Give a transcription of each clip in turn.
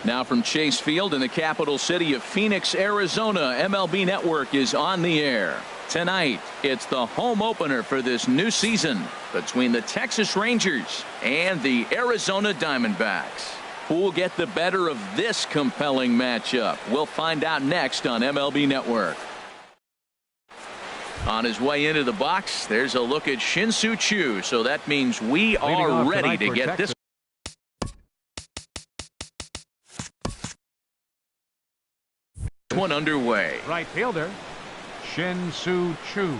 Now from Chase Field in the capital city of Phoenix, Arizona, MLB Network is on the air. Tonight, it's the home opener for this new season between the Texas Rangers and the Arizona Diamondbacks. Who will get the better of this compelling matchup? We'll find out next on MLB Network. On his way into the box, there's a look at Shin-Soo Choo. So that means we are ready to get this one underway. Right fielder, Shin-Soo Choo.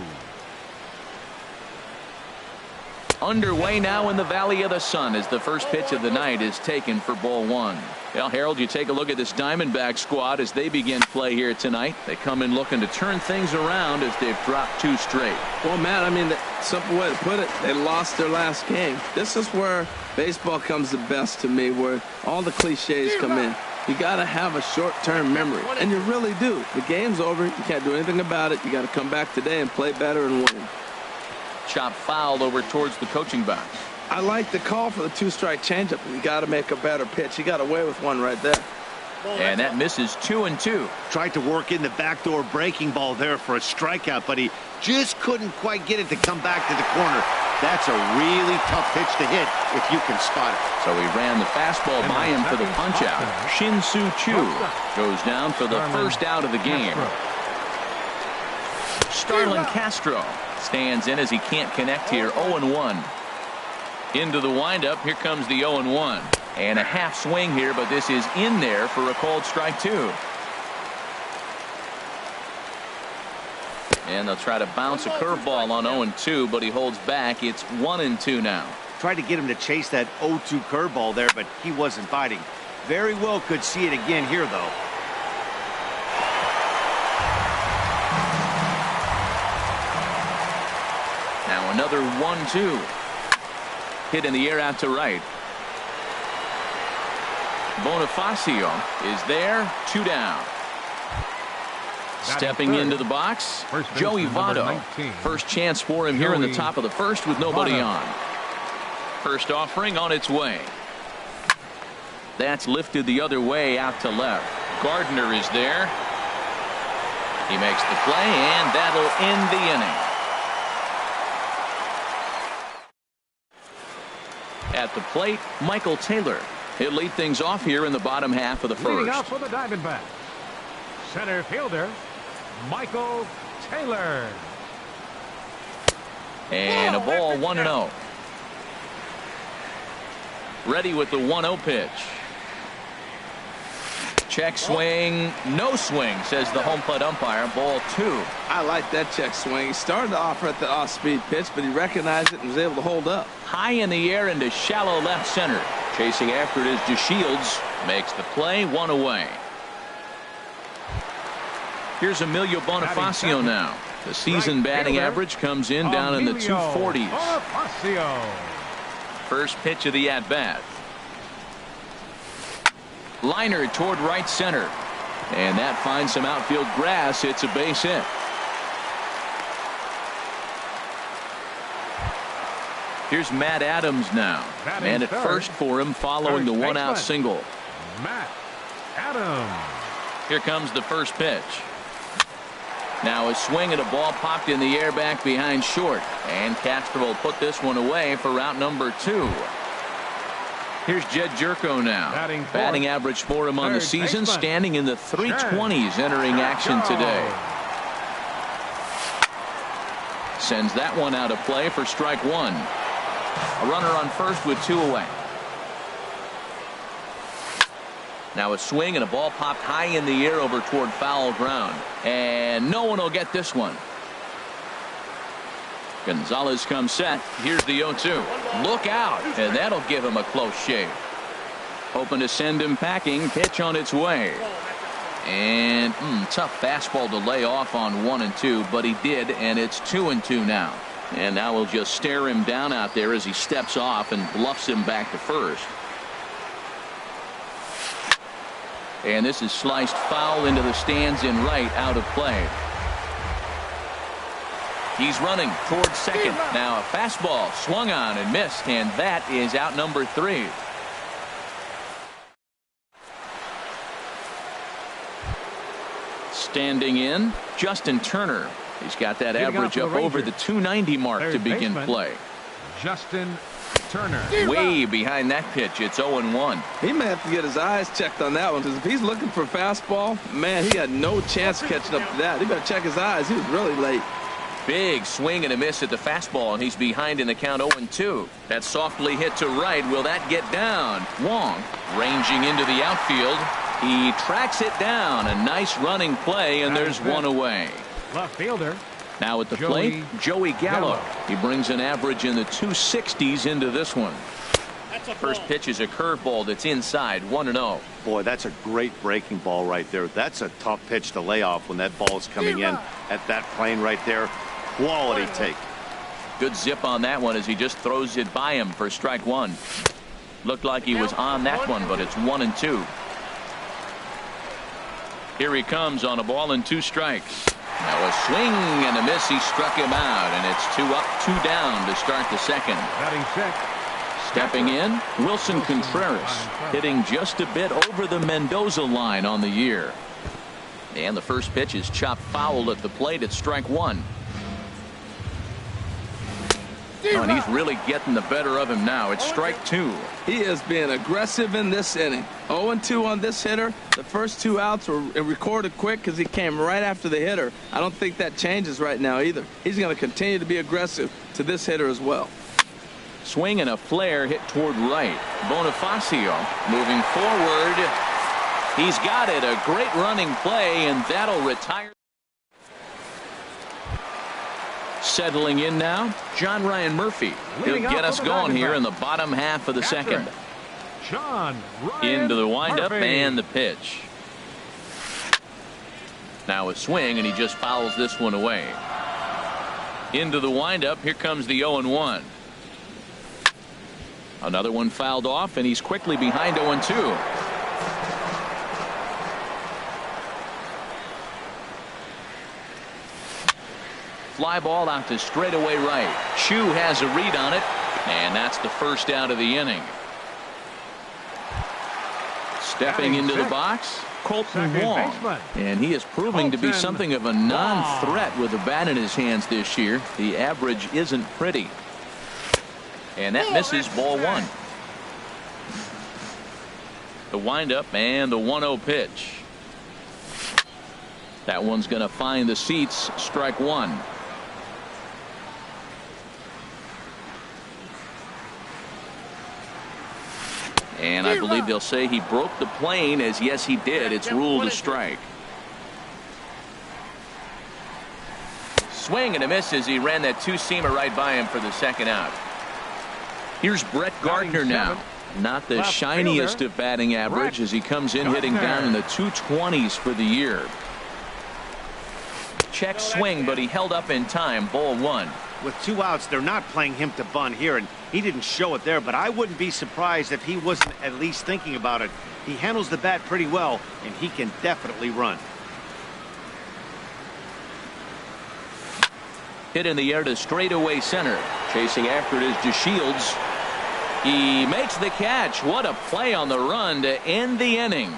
Underway now in the Valley of the Sun as the first pitch of the night is taken for ball one. Well, Harold, you take a look at this Diamondback squad as they begin play here tonight. They come in looking to turn things around as they've dropped 2 straight. Well, Matt, I mean, the simple way to put it, they lost their last game. This is where baseball comes the best to me, where all the cliches come in. You got to have a short-term memory, and you really do. The game's over. You can't do anything about it. You got to come back today and play better and win. Chop foul over towards the coaching box. I like the call for the 2-strike changeup. You got to make a better pitch. He got away with one right there. And that misses 2-2. Tried to work in the backdoor breaking ball there for a strikeout, but he just couldn't quite get it to come back to the corner. That's a really tough pitch to hit if you can spot it. So he ran the fastball by him for the punch-out. Shin-Soo Choo goes down for the first out of the game. Starlin Castro stands in as he can't connect here. 0-1. Into the windup. Here comes the 0-1. And a half swing here, but this is in there for a called strike 2. And they'll try to bounce a curveball on 0-2, but he holds back. It's 1-2 now. Tried to get him to chase that 0-2 curveball there, but he wasn't biting. Very well could see it again here, though. Now another 1-2. Hit in the air out to right. Bonifacio is there. 2 down. Stepping into the box, Joey Votto. First chance for him here in the top of the first with nobody on. First offering on its way. That's lifted the other way out to left. Gardner is there. He makes the play, and that'll end the inning. At the plate, Michael Taylor. He'll lead things off here in the bottom half of the first. Leading off for the Diamondbacks, center fielder, Michael Taylor. And a ball 1-0. Ready with the 1-0 pitch. Check swing, no swing, says the home plate umpire. Ball 2. I like that check swing. He started off at the off-speed pitch, but he recognized it and was able to hold up. High in the air into shallow left center. Chasing after it is DeShields. Makes the play, 1 away. Here's Emilio Bonifacio now. The season batting average comes in down in the 240s. First pitch of the at-bat. Liner toward right center. And that finds some outfield grass. It's a base hit. Here's Matt Adams now. Man at first for him following the 1-out single. Matt Adams. Here comes the first pitch. Now a swing at a ball popped in the air back behind short. And Castro will put this one away for route number 2. Here's Jed Jerko now. Batting average for him on the season standing in the 320s entering action today. Sends that one out of play for strike 1. A runner on first with 2 away. Now a swing and a ball popped high in the air over toward foul ground. And no one will get this one. Gonzalez comes set. Here's the 0-2. Look out. And that'll give him a close shave. Hoping to send him packing. Pitch on its way. And tough fastball to lay off on 1 and 2, but he did, and it's 2 and 2 now. And now we'll just stare him down out there as he steps off and bluffs him back to first. And this is sliced foul into the stands in right, out of play. He's running towards second. Now a fastball swung on and missed, and that is out number 3. Standing in, Justin Turner. He's got that average up over the 290 mark to begin play. Justin Turner. Way behind that pitch. It's 0-1. He may have to get his eyes checked on that one, because if he's looking for a fastball, man, he had no chance catching up to that. He better check his eyes. He was really late. Big swing and a miss at the fastball, and he's behind in the count 0-2. That's softly hit to right. Will that get down? Wong ranging into the outfield. He tracks it down. A nice running play, and there's one away. Left fielder. Now at the plate, Joey Gallo. He brings an average in the 260s into this one. First pitch is a curveball that's inside, 1-0. Boy, that's a great breaking ball right there. That's a tough pitch to lay off when that ball is coming in at that plane right there. Quality take. Good zip on that one as he just throws it by him for strike one. Looked like he was on that one, but it's 1-2. Here he comes on a ball and 2 strikes. Now a swing and a miss. He struck him out, and it's 2 up, 2 down to start the second. Batting sixth. Stepping in, Wilson Contreras, hitting just a bit over the Mendoza line on the year. And the first pitch is chopped foul at the plate at strike 1. Oh, and he's really getting the better of him now. It's strike 2. He is being aggressive in this inning. 0-2 on this hitter. The first 2 outs were recorded quick because he came right after the hitter. I don't think that changes right now either. He's going to continue to be aggressive to this hitter as well. Swing and a flare hit toward right. Bonifacio moving forward. He's got it. A great running play, and that'll retire. Settling in now, John Ryan Murphy. He'll get us going here in the bottom half of the second. John Ryan Into the windup Murphy. and the pitch. Now a swing, and he just fouls this one away. Into the windup. Here comes the 0-1. Another one fouled off, and he's quickly behind 0-2. Fly ball out to straightaway right. Chu has a read on it, and that's the first out of the inning. Stepping into the box, Colton Wong. And he is proving to be something of a non-threat with a bat in his hands this year. The average isn't pretty. And that misses, ball 1. The windup and the 1-0 pitch. That one's going to find the seats, strike 1. And I believe they'll say he broke the plane, as yes he did. It's ruled a strike. Swing and a miss as he ran that 2-seamer right by him for the second out. Here's Brett Gardner now. Not the shiniest of batting average as he comes in hitting down in the 220s for the year. Check swing, but he held up in time. Ball 1. With 2 outs, they're not playing him to bunt here, and he didn't show it there, but I wouldn't be surprised if he wasn't at least thinking about it. He handles the bat pretty well, and he can definitely run. Hit in the air to straightaway center. Chasing after it is DeShields. He makes the catch. What a play on the run to end the inning.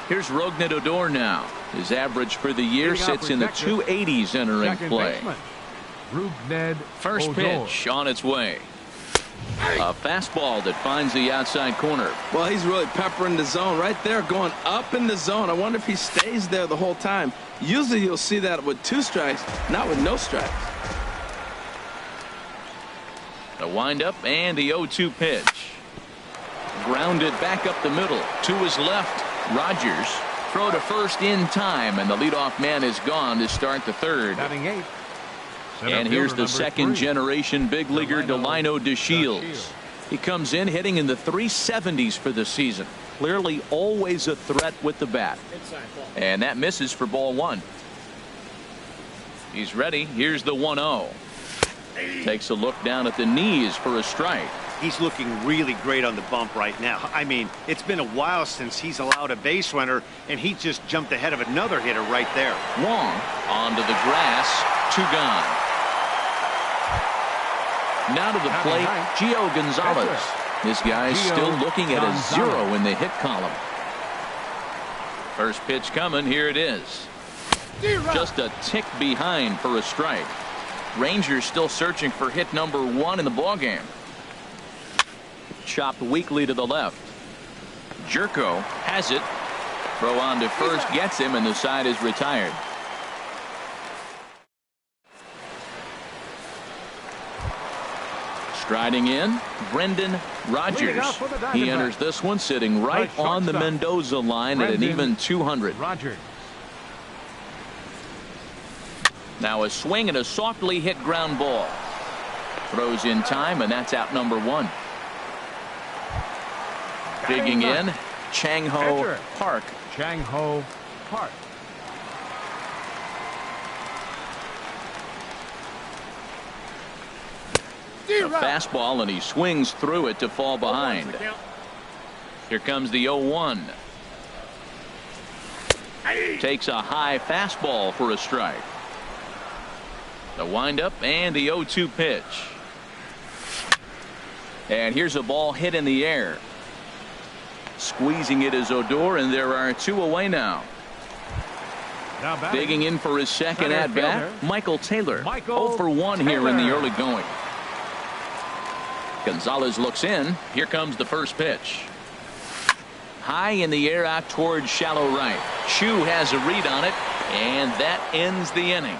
Here's Rougned Odor now. His average for the year sits in the 280s entering play. First pitch on its way. A fastball that finds the outside corner. Well, he's really peppering the zone right there, going up in the zone. I wonder if he stays there the whole time. Usually you'll see that with 2 strikes, not with no strikes. The windup and the 0-2 pitch. Grounded back up the middle. To his left. Rogers. Throw to first in time, and the leadoff man is gone to start the third. And here's the second-generation big leaguer, Delino DeShields. He comes in hitting in the 370s for the season. Clearly always a threat with the bat. And that misses for ball 1. He's ready. Here's the 1-0. Takes a look down at the knees for a strike. He's looking really great on the bump right now. I mean, it's been a while since he's allowed a base runner, and he just jumped ahead of another hitter right there. Wong onto the grass. 2 gone. Now to the plate, Gio Gonzalez. This guy's still looking at a 0 in the hit column. First pitch coming. Here it is. Just a tick behind for a strike. Rangers still searching for hit number 1 in the ballgame. Chopped weakly to the left. Jerko has it. Throw on to first gets him, and the side is retired. Striding in, Brendan Rodgers. He enters this one sitting right on the Mendoza line at an even 200. Rodgers. Now a swing and a softly hit ground ball. Throws in time, and that's out number 1. Digging in, Chang-Ho Park. Chang-Ho Park. A fastball, and he swings through it to fall behind. Here comes the 0-1. Takes a high fastball for a strike. The windup and the 0-2 pitch. And here's a ball hit in the air. Squeezing it is Odor, and there are 2 away now. Digging in for his second at bat, Michael Taylor. 0 for 1 here in the early going. Gonzalez looks in. Here comes the first pitch. High in the air out towards shallow right. Chu has a read on it, and that ends the inning.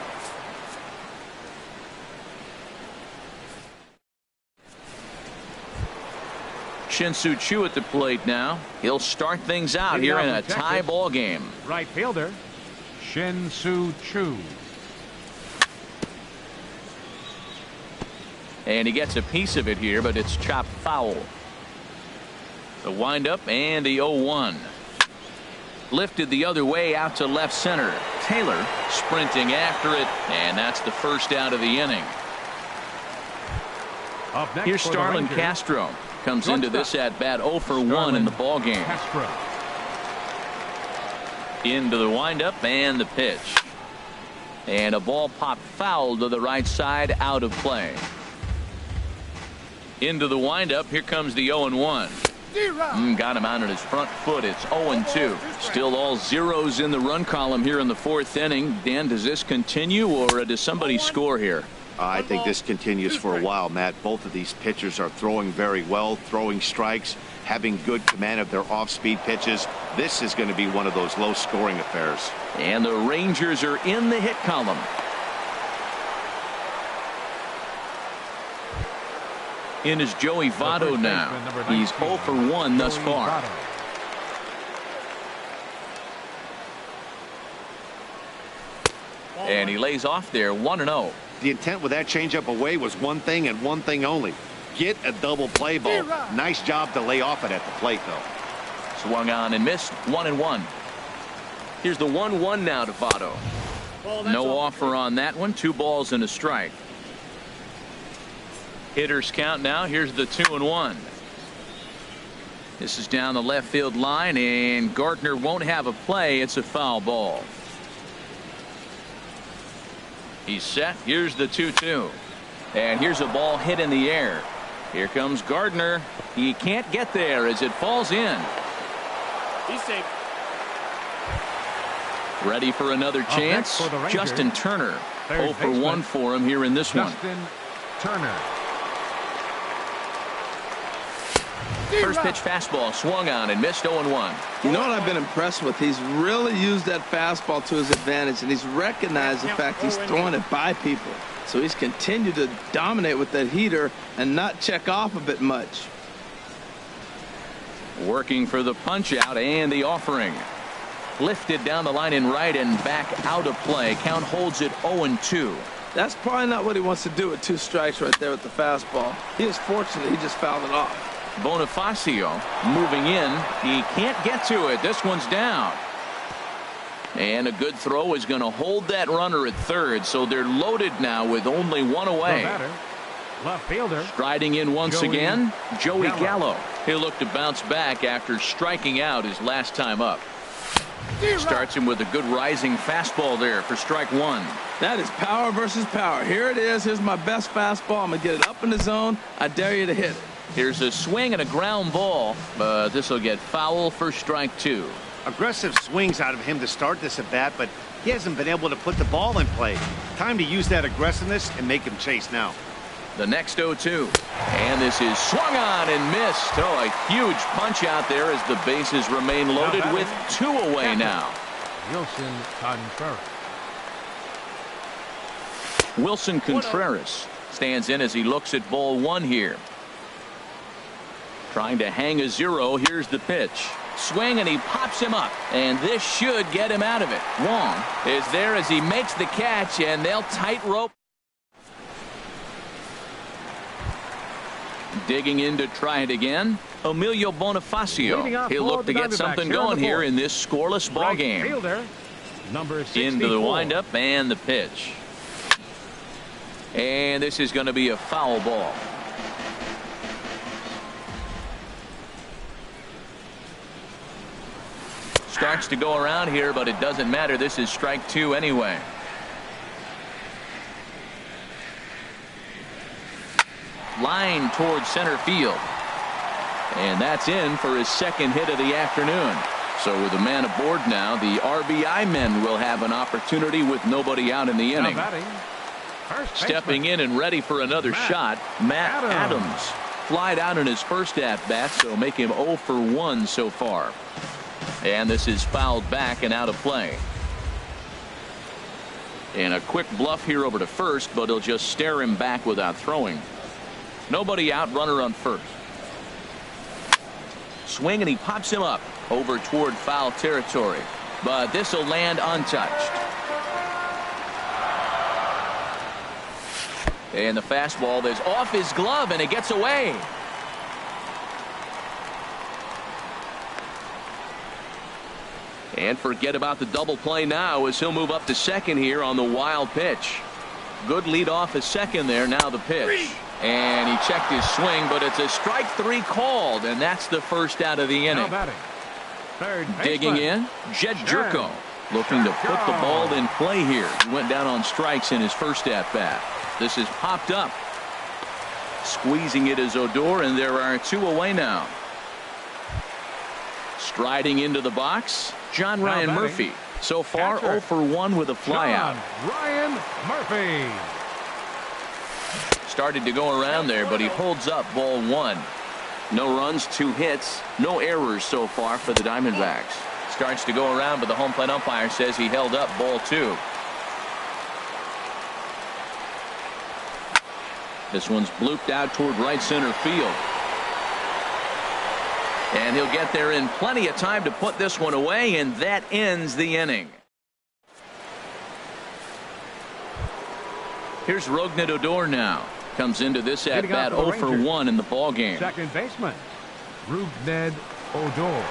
Shin-Soo Choo at the plate now. He'll start things out here in a tie ball game. Right fielder, Shin-Soo Choo. And he gets a piece of it here, but it's chopped foul. The windup and the 0-1. Lifted the other way out to left center. Taylor sprinting after it, and that's the first out of the inning. Here's Starlin Castro. Comes into this at bat 0 for 1 in the ball game. Into the windup and the pitch. And a ball popped foul to the right side, out of play. Into the windup. Here comes the 0-1. Got him out on his front foot. It's 0-2. Still all zeros in the run column here in the 4th inning. Dan, does this continue, or does somebody score here? I think this continues for a while, Matt. Both of these pitchers are throwing very well, throwing strikes, having good command of their off-speed pitches. This is going to be one of those low-scoring affairs. And the Rangers are in the hit column. In is Joey Votto now. He's 0 for 1 thus far. And he lays off there 1-0. The intent with that changeup away was one thing and one thing only. Get a double play ball. Nice job to lay off it at the plate, though. Swung on and missed. 1-1. Here's the 1-1 now to Votto. No offer on that one. 2 balls and a strike. Hitters count now. Here's the 2-1. This is down the left field line, and Gardner won't have a play. It's a foul ball. He's set. Here's the 2-2. And here's a ball hit in the air. Here comes Gardner. He can't get there as it falls in. He's safe. Ready for another chance. Justin Turner. 0 for 1 for him here in this one. Justin Turner. First pitch fastball swung on and missed. 0-1. You know what I've been impressed with? He's really used that fastball to his advantage, and he's recognized the fact he's throwing it by people. So he's continued to dominate with that heater and not check off a bit much. Working for the punch out and the offering. Lifted down the line in right and back out of play. Count holds it 0-2. That's probably not what he wants to do with 2 strikes right there with the fastball. He is fortunate he just fouled it off. Bonifacio moving in. He can't get to it. This one's down. And a good throw is going to hold that runner at third, so they're loaded now with only 1 away. Left fielder. Striding in once again, Joey Gallo. He'll look to bounce back after striking out his last time up. Starts him with a good rising fastball there for strike 1. That is power versus power. Here it is. Here's my best fastball. I'm going to get it up in the zone. I dare you to hit it. Here's a swing and a ground ball, but this will get foul for strike 2. Aggressive swings out of him to start this at bat, but he hasn't been able to put the ball in play. Time to use that aggressiveness and make him chase now. The next 0-2. And this is swung on and missed. Oh, a huge punch out there as the bases remain loaded with 2 away now. Wilson Contreras stands in as he looks at ball 1 here. Trying to hang a 0. Here's the pitch. Swing, and he pops him up. And this should get him out of it. Wong is there as he makes the catch, and they'll tightrope. Digging in to try it again. Emilio Bonifacio. He'll look to get something going here in this scoreless ball game. Into the windup and the pitch. And this is going to be a foul ball. Starts to go around here, but it doesn't matter. This is strike 2 anyway. Line towards center field. And that's in for his second hit of the afternoon. So with a man aboard now, the RBI men will have an opportunity with nobody out in the inning. Stepping in and ready for another shot, Matt Adams. Flied out in his first at-bat, so make him 0 for 1 so far. And this is fouled back and out of play. And a quick bluff here over to first, but he'll just stare him back without throwing. Nobody out, runner on first. Swing, and he pops him up over toward foul territory. But this will land untouched. And the fastball is off his glove, and it gets away. And forget about the double play now as he'll move up to second here on the wild pitch. Good lead off his second there. Now the pitch. And he checked his swing, but it's a strike 3 called, and that's the first out of the inning. Digging in, Jed Jerko looking to put the ball in play here. He went down on strikes in his first at bat. This is popped up. Squeezing it is Odor, and there are 2 away now. Striding into the box, John Ryan Murphy. So far, 0 for 1 with a flyout. Ryan Murphy. Started to go around there, but he holds up ball 1. No runs, 2 hits, no errors so far for the Diamondbacks. Starts to go around, but the home plate umpire says he held up ball 2. This one's blooped out toward right center field. And he'll get there in plenty of time to put this one away, and that ends the inning. Here's Rougned Odor now. Comes into this at bat 0 for 1 in the ball game. Second baseman, Rougned Odor.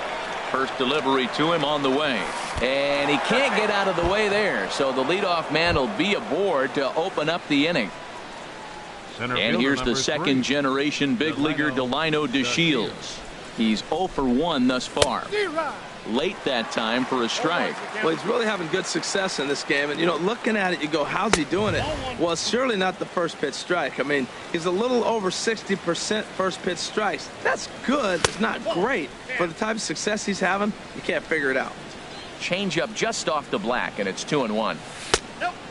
First delivery to him on the way. And he can't get out of the way there. So the leadoff man will be aboard to open up the inning. And here's the second generation big leaguer Delino DeShields. He's 0 for 1 thus far. Late that time for a strike. Well, he's really having good success in this game. And, you know, looking at it, you go, how's he doing it? Well, it's surely not the first pitch strike. I mean, he's a little over 60% first pitch strikes. That's good. It's not great. For the type of success he's having, you can't figure it out. Change up just off the black, and it's 2-1.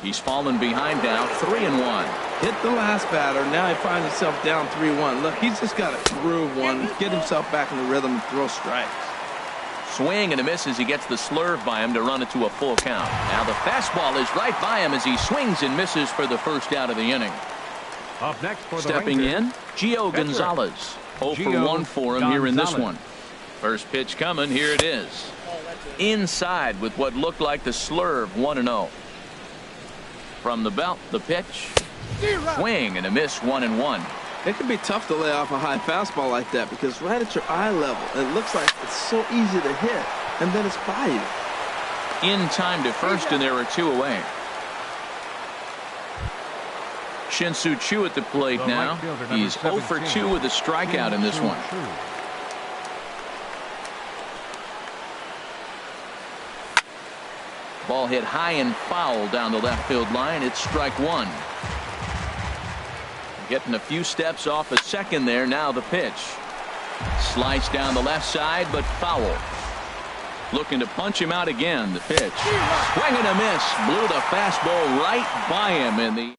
He's fallen behind now, 3-1. Hit the last batter. Now he finds himself down 3-1. Look, he's just got to groove one, get himself back in the rhythm and throw strikes. Swing and a miss as he gets the slurve by him to run it to a full count. Now the fastball is right by him as he swings and misses for the first out of the inning. Up next for the Stepping Rangers, in, Gio Gonzalez. 0 for 1 for him here in this one. First pitch coming. Here it is. Inside with what looked like the slurve, 1-0. From the belt, the pitch. Swing and a miss, 1-1. It can be tough to lay off a high fastball like that because right at your eye level, it looks like it's so easy to hit, and then it's by you. In time to first, and there are 2 away. Shin-Soo Choo at the plate now. He's 0 for 2 with a strikeout in this one. Ball hit high and foul down the left field line. It's strike 1. Getting a few steps off a second there. Now the pitch. Sliced down the left side, but foul. Looking to punch him out again. The pitch. Swing and a miss. Blew the fastball right by him in the.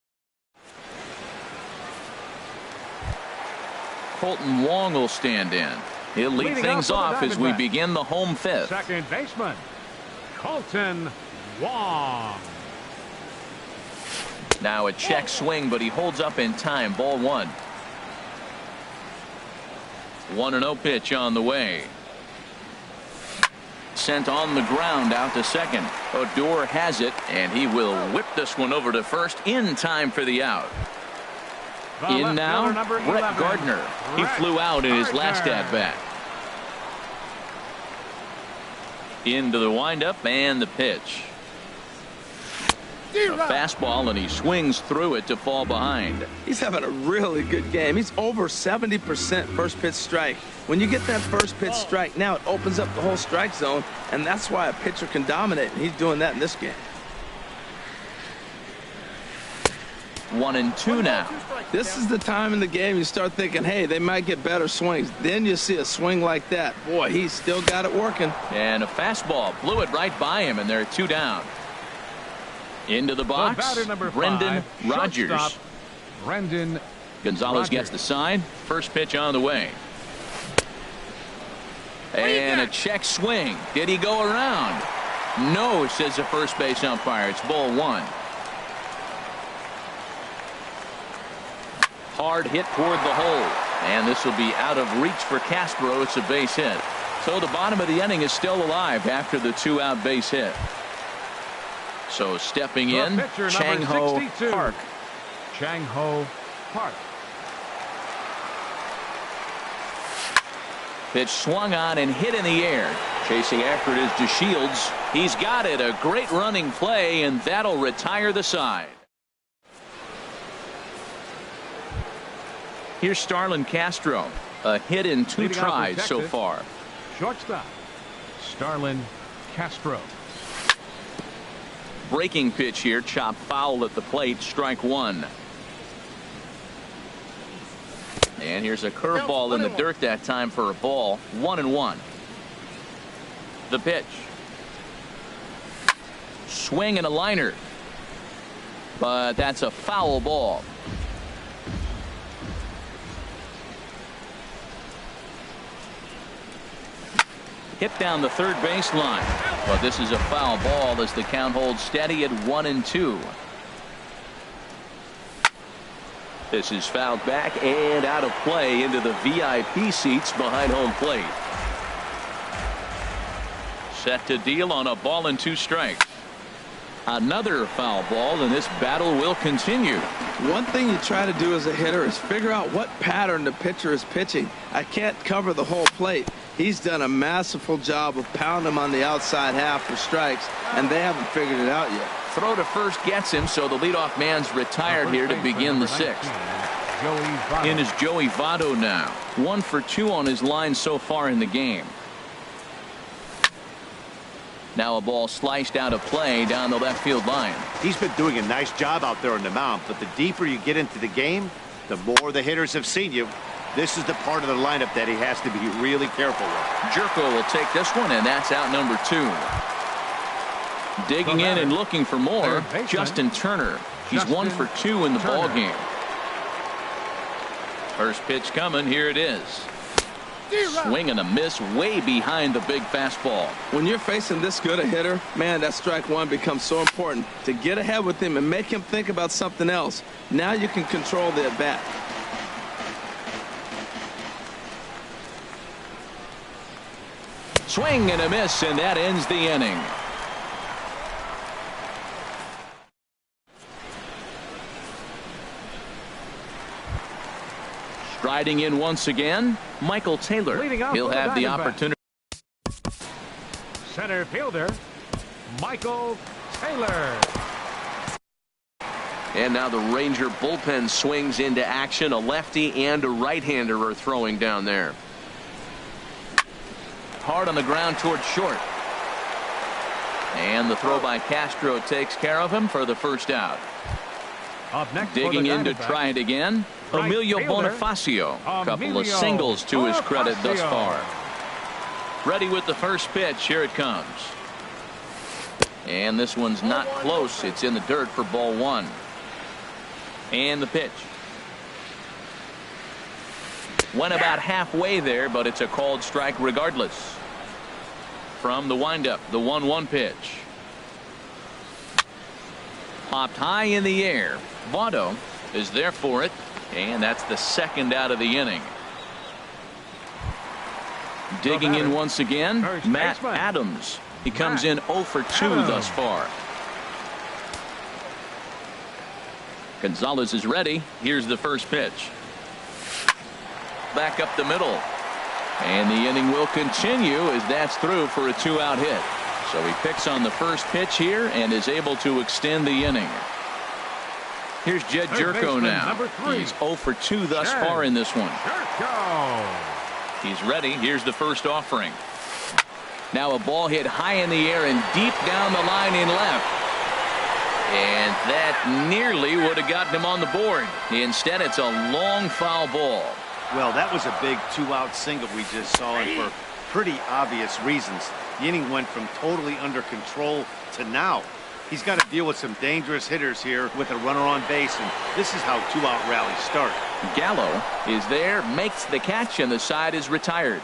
Colton Wong will stand in. He'll lead things off as we begin the home fifth. Second baseman, Colton Wong. Now a check swing, but he holds up in time. Ball one. 1-0 pitch on the way. Sent on the ground out to second. Odor has it, and he will whip this one over to first in time for the out. In now, Brett Gardner. He flew out in his last at-bat. Into the windup and the pitch. A fastball, and he swings through it to fall behind. He's having a really good game. He's over 70% first pitch strike. When you get that first pitch strike, now it opens up the whole strike zone, and that's why a pitcher can dominate, and he's doing that in this game. 1-2 now. This is the time in the game you start thinking, hey, they might get better swings. Then you see a swing like that. Boy, he's still got it working. And a fastball blew it right by him, and they're 2 down. Into the box, Brendan Rodgers. Brendan Gonzalez gets the sign. First pitch on the way. And a check swing. Did he go around? No, says the first base umpire. It's ball one. Hard hit toward the hole. And this will be out of reach for Castro. It's a base hit. So the bottom of the inning is still alive after the 2-out base hit. So stepping in, Chang-Ho Park. Chang-Ho Park. Pitch swung on and hit in the air. Chasing after it is DeShields. He's got it. A great running play, and that'll retire the side. Here's Starlin Castro. A hit in 2 tries so far. Shortstop, Starlin Castro. Breaking pitch here, chopped foul at the plate, strike one. And here's a curveball in the dirt that time for a ball. 1-1. The pitch. Swing and a liner. But that's a foul ball. Hit down the third baseline. But this is a foul ball as the count holds steady at 1-2. This is fouled back and out of play into the VIP seats behind home plate. Set to deal on a ball and 2 strikes. Another foul ball, and this battle will continue. One thing you try to do as a hitter is figure out what pattern the pitcher is pitching. I can't cover the whole plate. He's done a masterful job of pounding him on the outside half for strikes, and they haven't figured it out yet. Throw to first gets him, so the leadoff man's retired here to begin the 6th. In is Joey Votto now. 1 for 2 on his line so far in the game. Now a ball sliced out of play down the left field line. He's been doing a nice job out there on the mound, but the deeper you get into the game, the more the hitters have seen you. This is the part of the lineup that he has to be really careful with. Jerko will take this one, and that's out number 2. Digging in and looking for more, Justin Turner. He's 1 for 2 in the ball game. First pitch coming. Here it is. Swing and a miss way behind the big fastball. When you're facing this good a hitter, man, that strike one becomes so important to get ahead with him and make him think about something else. Now you can control the at bat. Swing and a miss, and that ends the inning. Striding in once again, Michael Taylor. He'll have the opportunity. Center fielder, Michael Taylor. And now the Ranger bullpen swings into action. A lefty and a right-hander are throwing down there. Hard on the ground towards short. And the throw by Castro takes care of him for the first out. Up next, digging in to try it again, Emilio Bonifacio. A couple of singles to his credit thus far. Ready with the first pitch. Here it comes. And this one's not close. It's in the dirt for ball one. And the pitch. Went about halfway there, but it's a called strike regardless. From the windup, the 1-1 pitch. Popped high in the air. Votto is there for it, and that's the second out of the inning. Digging in once again, Matt Adams. He comes in 0 for 2 thus far. Gonzalez is ready. Here's the first pitch. Back up the middle. And the inning will continue as that's through for a 2-out hit. So he picks on the first pitch here and is able to extend the inning. Here's Jed Jerko now. He's 0 for 2 thus far in this one. He's ready. Here's the first offering. Now a ball hit high in the air and deep down the line in left. And that nearly would have gotten him on the board. Instead, it's a long foul ball. Well, that was a big 2-out single we just saw, and for pretty obvious reasons. The inning went from totally under control to now. He's got to deal with some dangerous hitters here with a runner on base, and this is how 2-out rallies start. Gallo is there, makes the catch, and the side is retired.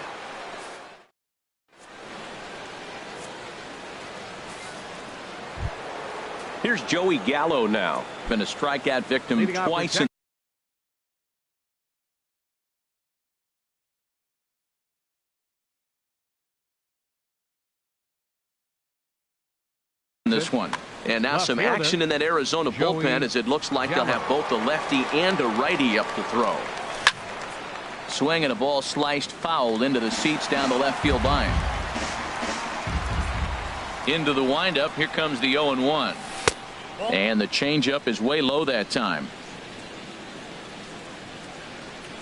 Here's Joey Gallo now. Been a strikeout victim twice in this one. And now some action in that Arizona bullpen as it looks like they'll have both a lefty and a righty up to throw. Swing and a ball sliced foul into the seats down the left field line. Into the windup. Here comes the 0-1. And the changeup is way low that time.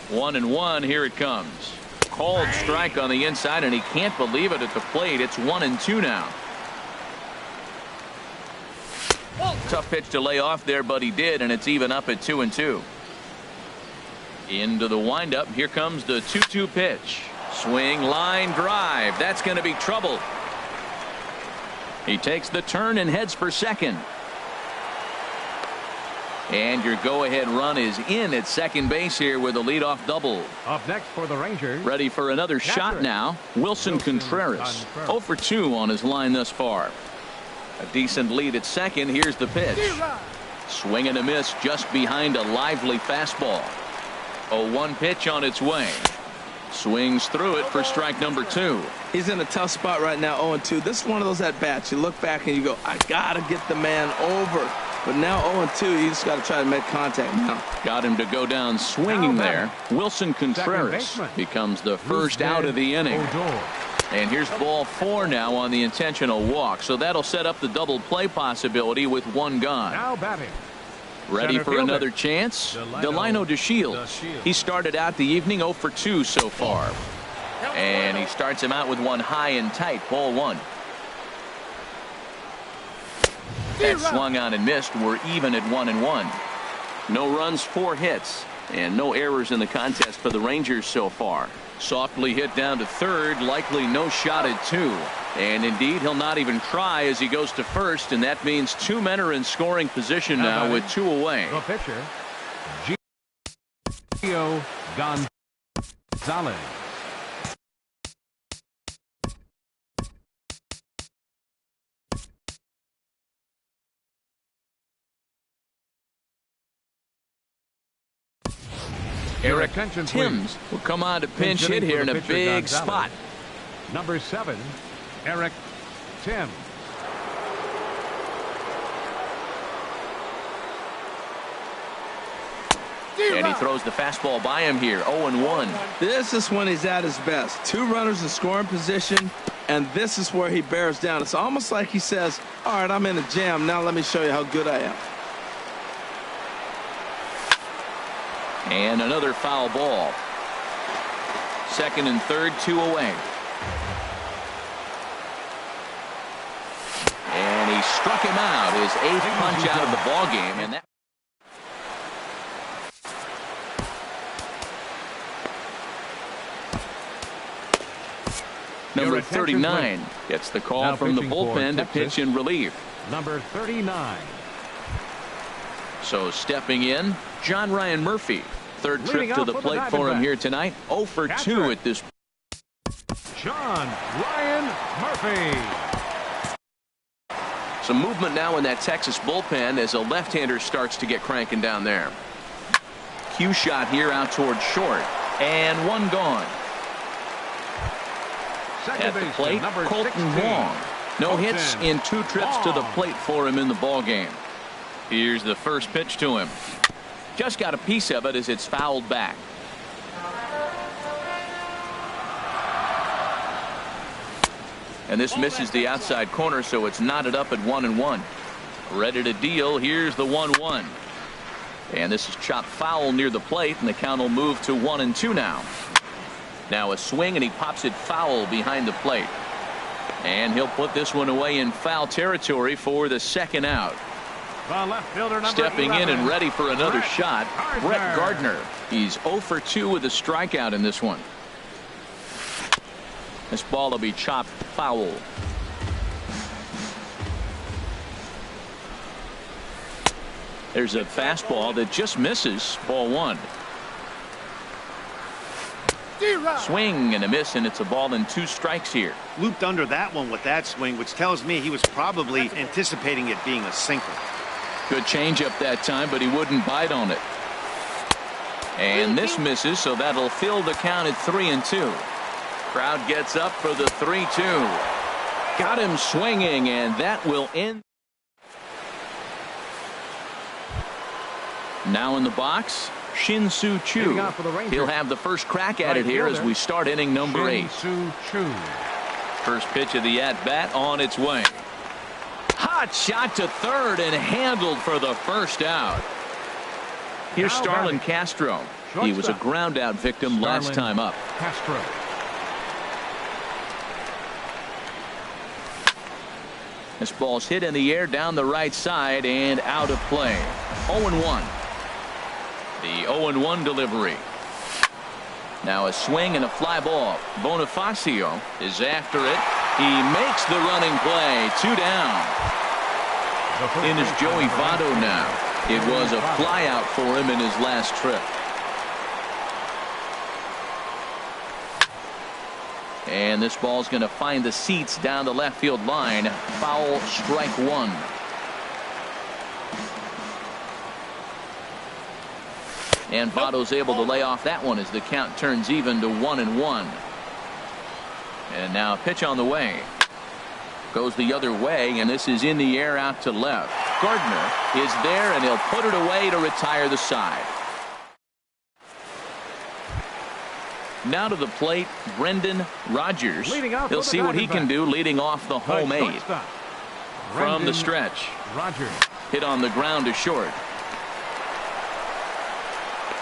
1-1. Here it comes. Called strike on the inside, and he can't believe it at the plate. It's 1-2 now. Tough pitch to lay off there, but he did, and it's even up at 2-2. Into the windup. Here comes the 2-2 pitch. Swing, line drive. That's going to be trouble. He takes the turn and heads for second. And your go-ahead run is in at second base here with a leadoff double. Up next for the Rangers. Ready for another shot now. Wilson Contreras. 0 for 2 on his line thus far. A decent lead at second. Here's the pitch. Swing and a miss just behind a lively fastball. 0-1 pitch on its way. Swings through it for strike number 2. He's in a tough spot right now, 0-2. This is one of those at-bats. You look back and you go, I got to get the man over. But now 0-2, you just got to try to make contact now. Got him to go down swinging there. Wilson Contreras becomes the first out of the inning. And here's ball 4 now on the intentional walk. So that'll set up the double play possibility with one gone. Now batting. Ready for another chance? Delino DeShields. He started out the evening 0 for 2 so far. And he starts him out with one high and tight. Ball 1. That swung on and missed. We're even at 1-1. No runs, 4 hits, and no errors in the contest for the Rangers so far. Softly hit down to third, likely no shot at 2. And indeed, he'll not even try as he goes to first, and that means 2 men are in scoring position now with 2 away. The pitcher, Gio Gonzalez. Eric Timms will come on to pinch hit here in a big spot. Number 7, Eric Timms. And he throws the fastball by him here. 0-1. This is when he's at his best. 2 runners in scoring position, and this is where he bears down. It's almost like he says, all right, I'm in a jam. Now let me show you how good I am. And another foul ball. Second and third, 2 away. And he struck him out. His 8th punch out of the ball game, and that. Number 39 gets the call from the bullpen to pitch in relief. Number 39. So stepping in, John Ryan Murphy. Third trip to the plate for him here tonight. 0 for 2 at this. John Ryan Murphy. Some movement now in that Texas bullpen as a left-hander starts to get cranking down there. Cue shot here out towards short. And one gone. At the plate, Colton Wong. No hits in 2 trips to the plate for him in the ballgame. Here's the first pitch to him. Just got a piece of it as it's fouled back. And this misses the outside corner, so it's knotted up at 1-1. Ready to deal. Here's the 1-1. And this is chopped foul near the plate, and the count will move to 1-2 now. Now a swing, and he pops it foul behind the plate. And he'll put this one away in foul territory for the second out. Stepping in and ready for another shot, Brett Gardner. He's 0 for 2 with a strikeout in this one. This ball will be chopped foul. There's a fastball that just misses. Ball 1. Swing and a miss, and it's a ball and 2 strikes here. Looped under that one with that swing, which tells me he was probably anticipating it being a sinker. Good changeup that time, but he wouldn't bite on it. And this misses, so that'll fill the count at 3-2. Crowd gets up for the 3-2. Got him swinging, and that will end. Now in the box, Shin-Soo Choo. He'll have the first crack at it here as we start inning number 8. First pitch of the at-bat on its way. Hot shot to third and handled for the first out. Here's Starlin Castro. He was a ground out victim last time up. Castro. This ball's hit in the air down the right side and out of play. 0-1. The 0-1 delivery. Now a swing and a fly ball. Bonifacio is after it. He makes the running play. 2 down. In is Joey Votto now. It was a fly out for him in his last trip. And this ball's going to find the seats down the left field line. Foul, strike 1. And Votto's able to lay off that one as the count turns even to 1-1. And now a pitch on the way. Goes the other way, and this is in the air out to left. Gardner is there, and he'll put it away to retire the side. Now to the plate, Brendan Rodgers. He'll see what he can do leading off the home 8. From the stretch. Hit on the ground to short.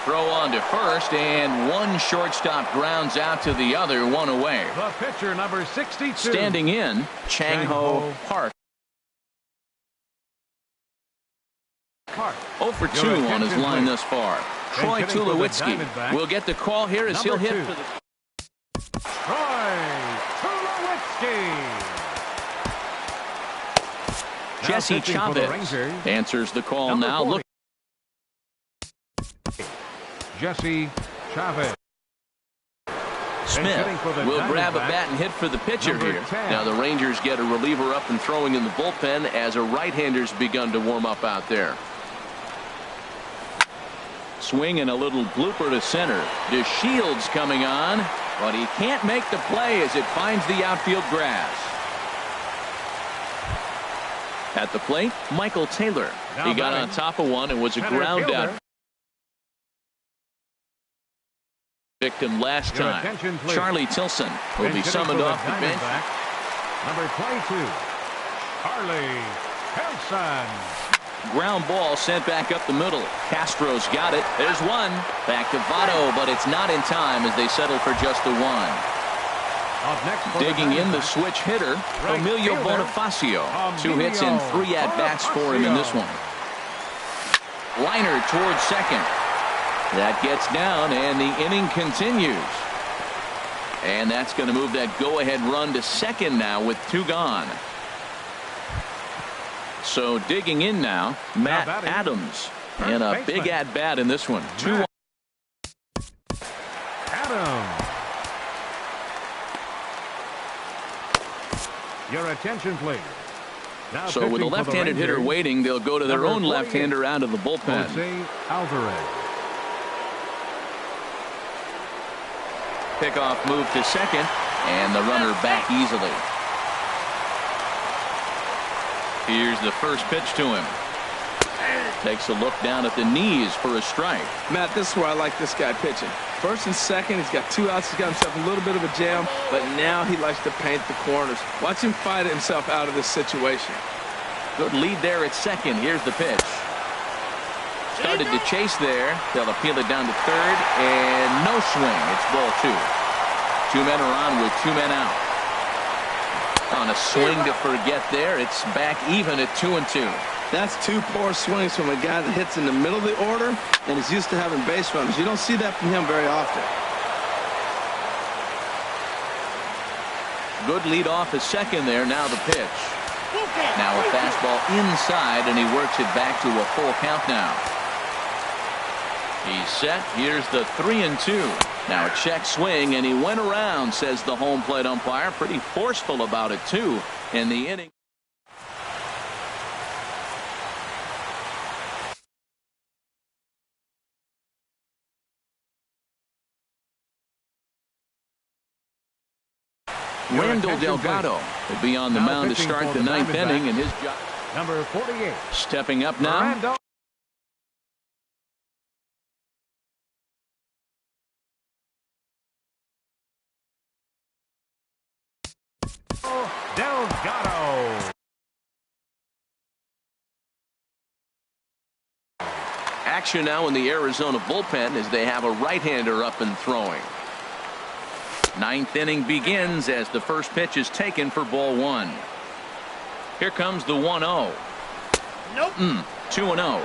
Throw on to first, and one shortstop grounds out to the other, 1 away. The pitcher, number 62. Standing in, Chang-Ho Park. 0 for 2 on his line thus far. Troy Tulowitzki will get the call here as he'll hit for the. Troy Tulowitzki. Jesse Chavez answers the call now. Look. Jesse Chavez. Smith will grab a bat and hit for the pitcher here. Now the Rangers get a reliever up and throwing in the bullpen as a right-hander's begun to warm up out there. Swing and a little blooper to center. DeShields coming on, but he can't make the play as it finds the outfield grass. At the plate, Michael Taylor. He got on top of one and was a ground out victim last time. Charlie Tilson will be summoned off the bench. Number 22, Charlie Tilson. Ground ball sent back up the middle. Castro's got it. There's one. Back to Votto, but it's not in time as they settle for just the 1. Digging in the switch hitter, Emilio Bonifacio. 2 hits and 3 at-bats for him in this one. Liner towards second. That gets down, and the inning continues. And that's going to move that go-ahead run to second now with 2 gone. So digging in now, Matt Adams. And a big at-bat in this one. 2-1. Adams. Your attention, please. Now so with a left-handed hitter waiting, they'll go to their own left-hander out of the bullpen. Jose Alvarez. Pickoff move to second, and the runner back easily. Here's the first pitch to him. Takes a look down at the knees for a strike. Matt, this is where I like this guy pitching. First and second, he's got 2 outs. He's got himself a little bit of a jam, but now he likes to paint the corners. Watch him fight himself out of this situation. Good lead there at second. Here's the pitch. Started to chase there. They'll appeal it down to third, and no swing. It's ball 2. 2 men are on with 2 men out. On a swing to forget there, it's back even at 2-2. That's 2 poor swings from a guy that hits in the middle of the order and is used to having base runners. You don't see that from him very often. Good lead off at second there. Now the pitch. Now a fastball inside, and he works it back to a full count now. He's set. Here's the 3-2. Now a check swing, and he went around, says the home plate umpire. Pretty forceful about it, too, in the inning. Randall Delgado will be on the mound to start the 9th inning, and his job. Number 48. Stepping up now. Delgado. Action now in the Arizona bullpen as they have a right-hander up and throwing. 9th inning begins as the first pitch is taken for ball 1. Here comes the 1-0. Nope. 2-0.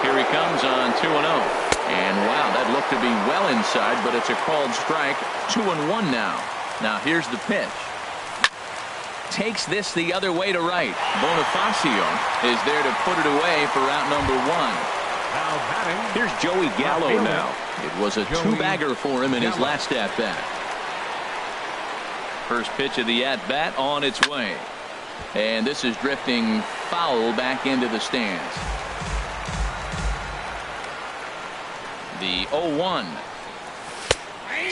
Here he comes on 2-0. And wow, that looked to be well inside, but it's a called strike. 2-1 now. Now here's the pitch. Takes this the other way to right. Bonifacio is there to put it away for out number 1. Now batting. Here's Joey Gallo now. It was a 2-bagger for him in his last at-bat. First pitch of the at-bat on its way. And this is drifting foul back into the stands. The 0-1.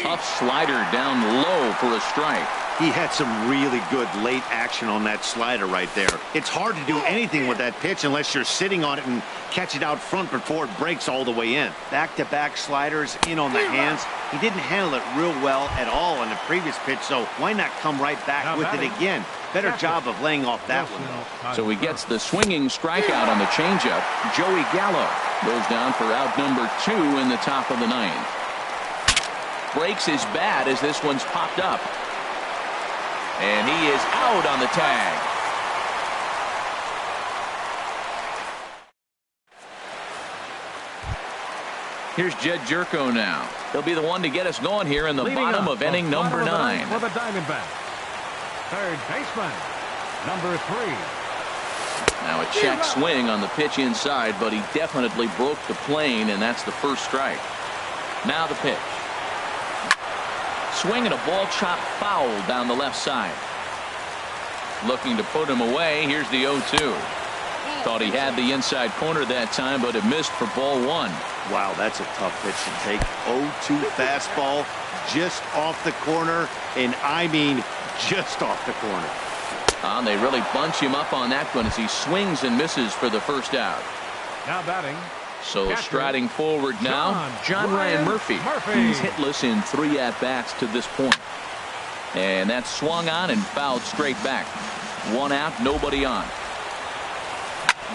Tough slider down low for a strike. He had some really good late action on that slider right there. It's hard to do anything with that pitch unless you're sitting on it and catch it out front before it breaks all the way in. Back-to-back sliders in on the hands. He didn't handle it real well at all on the previous pitch, so why not come right back with it again? Better job of laying off that one, though. So he gets the swinging strikeout on the changeup. Joey Gallo goes down for out number 2 in the top of the 9th. Breaks his bat as this one's popped up. And he is out on the tag. Here's Jed Jerko now. He'll be the one to get us going here in the bottom of inning number 9. For the Diamondbacks, third baseman, number 3. Now a check swing on the pitch inside, but he definitely broke the plane, and that's the first strike. Now the pitch. Swing and a ball chopped foul down the left side. Looking to put him away. Here's the 0-2. Thought he had the inside corner that time, but it missed for ball 1. Wow, that's a tough pitch to take. 0-2 fastball just off the corner, and I mean just off the corner. They really bunch him up on that one as he swings and misses for the first out. Now batting. So striding forward now, John Ryan Murphy. He's hitless in 3 at-bats to this point. And that's swung on and fouled straight back. 1 out, nobody on.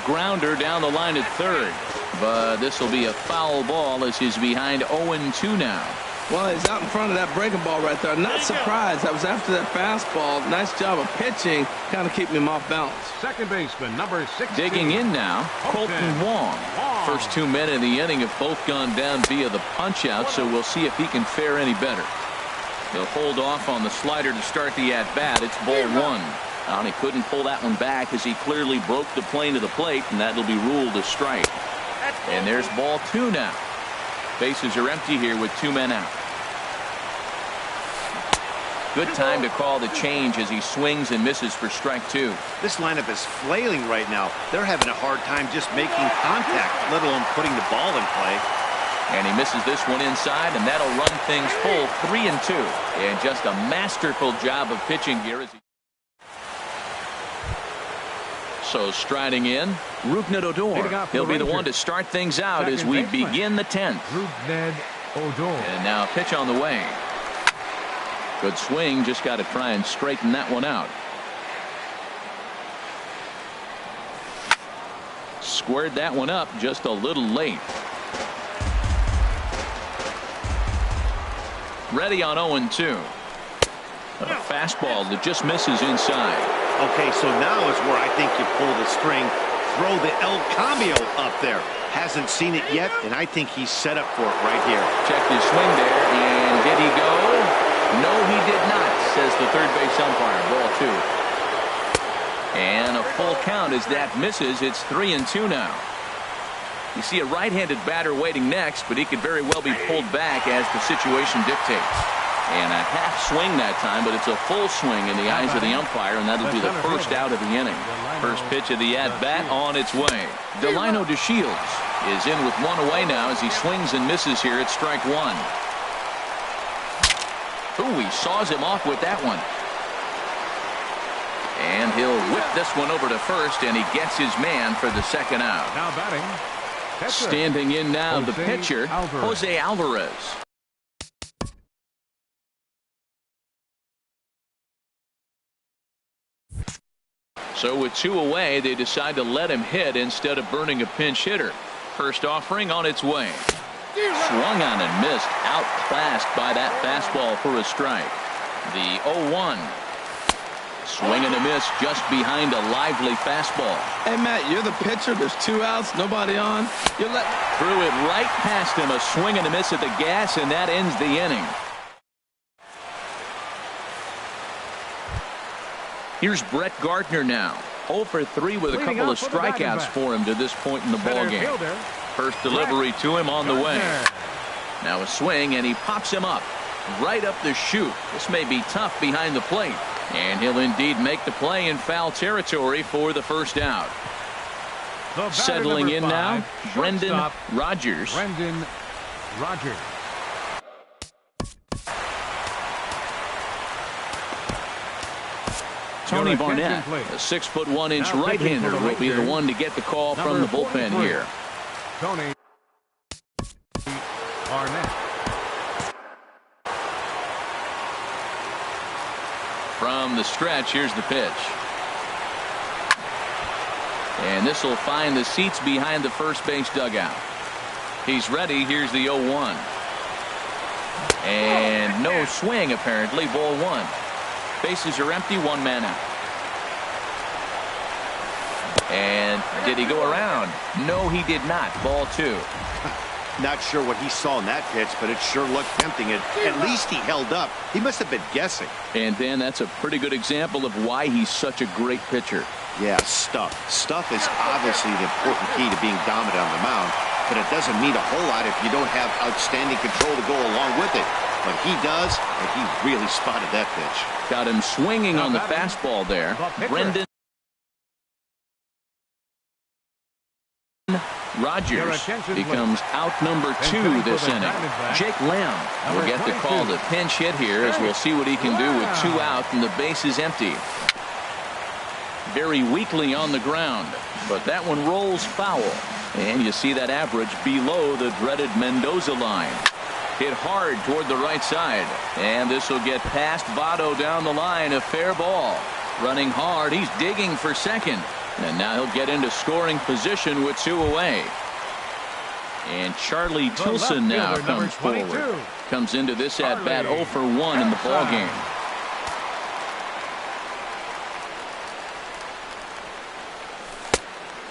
Grounder down the line at third. But this will be a foul ball as he's behind 0-2 now. Well, he's out in front of that breaking ball right there. Not surprised. That was after that fastball. Nice job of pitching, kind of keeping him off balance. Second baseman, number 6. Digging in now, Colton Wong. First 2 men in the inning have both gone down via the punch out, so we'll see if he can fare any better. He'll hold off on the slider to start the at-bat. It's ball one. And he couldn't pull that one back as he clearly broke the plane to the plate, and that'll be ruled a strike. And there's ball two now. Bases are empty here with 2 men out. Good time to call the change as he swings and misses for strike 2. This lineup is flailing right now. They're having a hard time just making contact, let alone putting the ball in play. And he misses this one inside, and that'll run things full 3-2. And just a masterful job of pitching here. So striding in, Rougned Odor. He'll be the one to start things out as we begin the 10th. Rougned Odor. And now pitch on the way. Good swing, just got to try and straighten that one out. Squared that one up just a little late. Ready on 0-2. A fastball that just misses inside. Okay, so now is where I think you pull the string. Throw the El Cambio up there. Hasn't seen it yet, and I think he's set up for it right here. Checked his swing there, and did he go? No, he did not, says the third base umpire. Ball 2. And a full count as that misses. It's 3-2 now. You see a right-handed batter waiting next, but he could very well be pulled back as the situation dictates. And a half swing that time, but it's a full swing in the eyes of the umpire, and that'll be the first out of the inning. First pitch of the at-bat on its way. Delino DeShields is in with 1 away now as he swings and misses here at strike 1. Ooh, he saws him off with that one. And he'll whip this one over to first, and he gets his man for the second out. Now batting. Standing in now, the pitcher, Jose Alvarez. So with 2 away, they decide to let him hit instead of burning a pinch hitter. First offering on its way. Swung on and missed, outclassed by that fastball for a strike. The 0-1. Swing and a miss just behind a lively fastball. Hey, Matt, you're the pitcher. There's 2 outs, nobody on. Threw it right past him. A swing and a miss at the gas, and that ends the inning. Here's Brett Gardner now. 0 for 3 with a couple of strikeouts for him to this point in the ballgame. First delivery to him on the way. Now a swing, and he pops him up. Right up the chute. This may be tough behind the plate. And he'll indeed make the play in foul territory for the first out. Settling in now, Brendan Rodgers. Brendan Rodgers. Tony Barnett, a 6'1" right-hander, will be the one to get the call from the bullpen here. Tony Barnett. From the stretch, here's the pitch. And this will find the seats behind the first base dugout. He's ready. Here's the 0-1. And no swing, apparently. Ball 1. Bases are empty. 1 man out. And did he go around? No, he did not. Ball 2. Not sure what he saw in that pitch, but it sure looked tempting. At least he held up. He must have been guessing. And then that's a pretty good example of why he's such a great pitcher. Yeah, stuff. Stuff is obviously the important key to being dominant on the mound, but it doesn't mean a whole lot if you don't have outstanding control to go along with it. But he does, and he really spotted that pitch. Got him swinging on the fastball there. Brendan Rodgers becomes out number 2 this inning. Jake Lamb will get the call to pinch hit here as we'll see what he can do with 2 out and the base is empty. Very weakly on the ground, but that one rolls foul. And you see that average below the dreaded Mendoza line. Hit hard toward the right side. And this will get past Votto down the line. A fair ball. Running hard. He's digging for second. And now he'll get into scoring position with 2 away. And Charlie Tilson now comes forward. Comes into this at-bat 0 for 1 in the ballgame.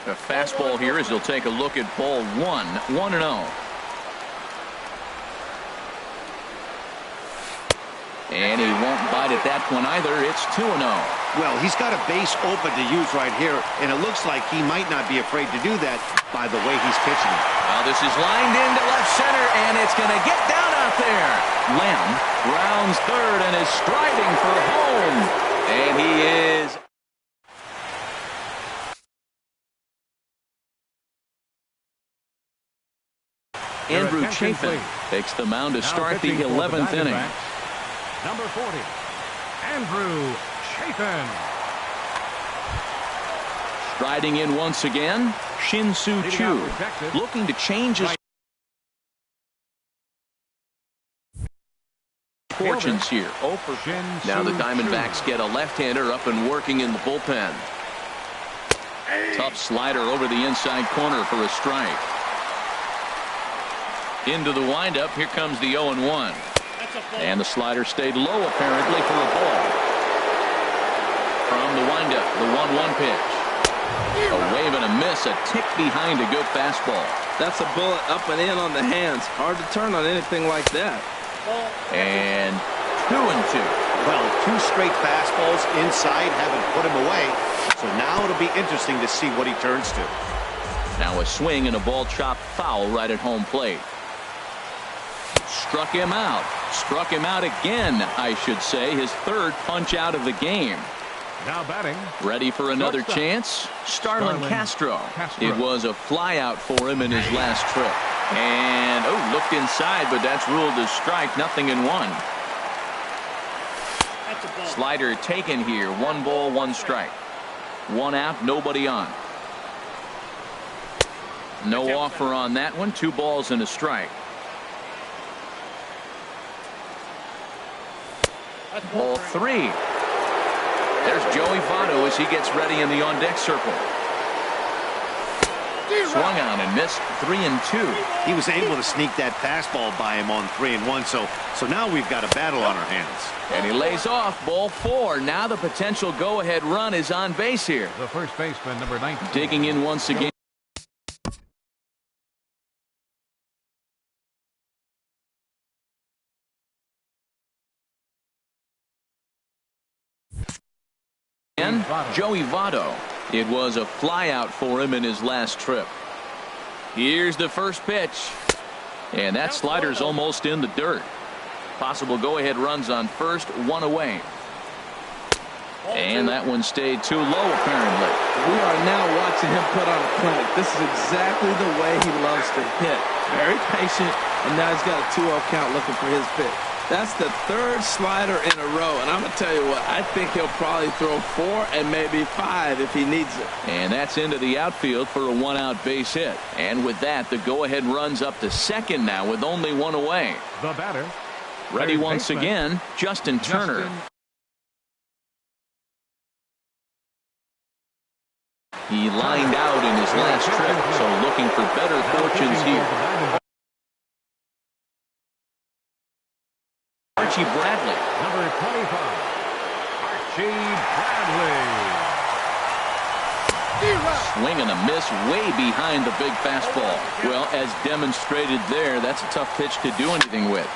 A fastball here as he'll take a look at ball one. 1-0. And he won't bite at that one either. It's 2-0. Well, he's got a base open to use right here, and it looks like he might not be afraid to do that by the way he's pitching it. Well, this is lined into left center, and it's going to get down out there. Lamb rounds third and is striding for home. And he is. Andrew Chafin takes the mound to start the 11th inning. Number 40, Andrew Chafin. Striding in once again, Shin-Soo Choo, looking to change his fortunes here. Now the Diamondbacks get a left-hander up and working in the bullpen. Tough slider over the inside corner for a strike. Into the windup, here comes the 0-1. And the slider stayed low apparently for a ball. From the windup, the 1-1 pitch. A wave and a miss, a tick behind a good fastball. That's a bullet up and in on the hands. Hard to turn on anything like that. And 2-2. Well, 2 straight fastballs inside haven't put him away. So now it'll be interesting to see what he turns to. Now a swing and a ball chopped foul right at home plate. Struck him out. Struck him out again, I should say. His third punch out of the game. Now batting. Ready for another chance? Starlin Castro. It was a fly out for him in his last trip. And, looked inside, but that's ruled as strike. Nothing in one. Slider taken here. 1 ball, 1 strike. 1 out, nobody on. No offer on that one. 2 balls and a strike. Ball 3. There's Joey Votto as he gets ready in the on-deck circle. Swung on and missed. 3-2. He was able to sneak that fastball by him on 3-1. So now we've got a battle on our hands. And he lays off. Ball 4. Now the potential go-ahead run is on base here. The first baseman, number 19. Digging in once again. Joey Votto. It was a flyout for him in his last trip. Here's the first pitch. And that slider's almost in the dirt. Possible go-ahead runs on first, 1 away. And that one stayed too low, apparently. We are now watching him put on a clinic. This is exactly the way he loves to hit. Very patient, and now he's got a 2-0 count looking for his pitch. That's the 3rd slider in a row, and I'm going to tell you what, I think he'll probably throw 4 and maybe 5 if he needs it. And that's into the outfield for a 1-out base hit. And with that, the go-ahead runs up to second now with only 1 away. The batter. Ready once again, Justin Turner. He lined out in his last trip, so looking for better fortunes here. Archie Bradley. Number 25, Archie Bradley. Swing and a miss way behind the big fastball. Well, as demonstrated there, that's a tough pitch to do anything with.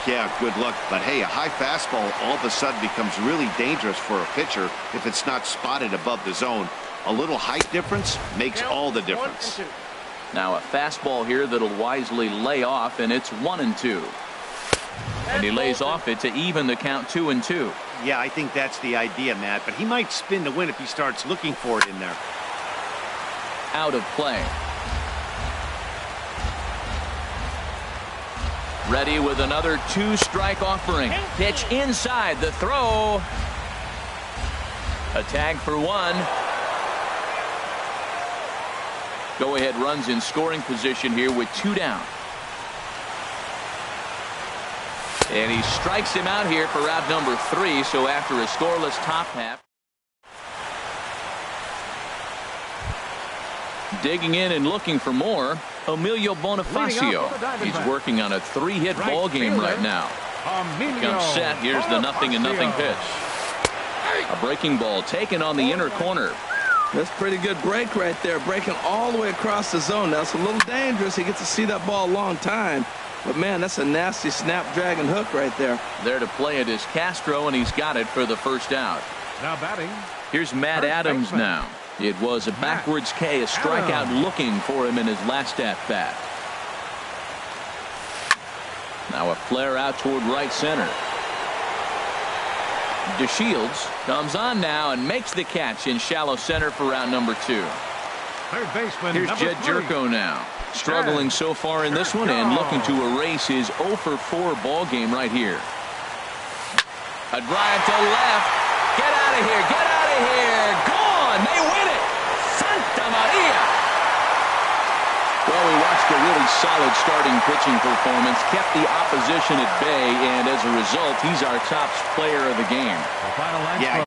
Yeah, good luck. But hey, a high fastball all of a sudden becomes really dangerous for a pitcher if it's not spotted above the zone. A little height difference makes all the difference. Now a fastball here that'll wisely lay off, and it's 1-2. And he lays off it to even the count 2-2. Yeah, I think that's the idea, Matt. But he might spin to win if he starts looking for it in there. Out of play. Ready with another 2-strike offering. Pitch inside. The throw. A tag for 1. Go-ahead runs in scoring position here with 2 down. And he strikes him out here for out number 3. So after a scoreless top half. Digging in and looking for more, Emilio Bonifacio. He's working on a 3-hit ball game right now. Comes set. Here's the 0-0 pitch. A breaking ball taken on the inner corner. That's a pretty good break right there, breaking all the way across the zone. That's a little dangerous. He gets to see that ball a long time. But, man, that's a nasty snapdragon hook right there. There to play it is Castro, and he's got it for the first out. Now batting. Here's Matt Adams baseman. now. It was a backwards K, a strikeout looking for him in his last at-bat. Now a flare out toward right center. DeShields comes on now and makes the catch in shallow center for round number 2. Third baseman. Here's number Jed 3. Jerko now. Struggling so far in this one and looking to erase his 0 for 4 ball game right here. A drive to left. Get out of here. Get out of here. Gone. They win it. Santa Maria. Well, we watched a really solid starting pitching performance, kept the opposition at bay, and as a result, he's our top player of the game. The final line Yeah.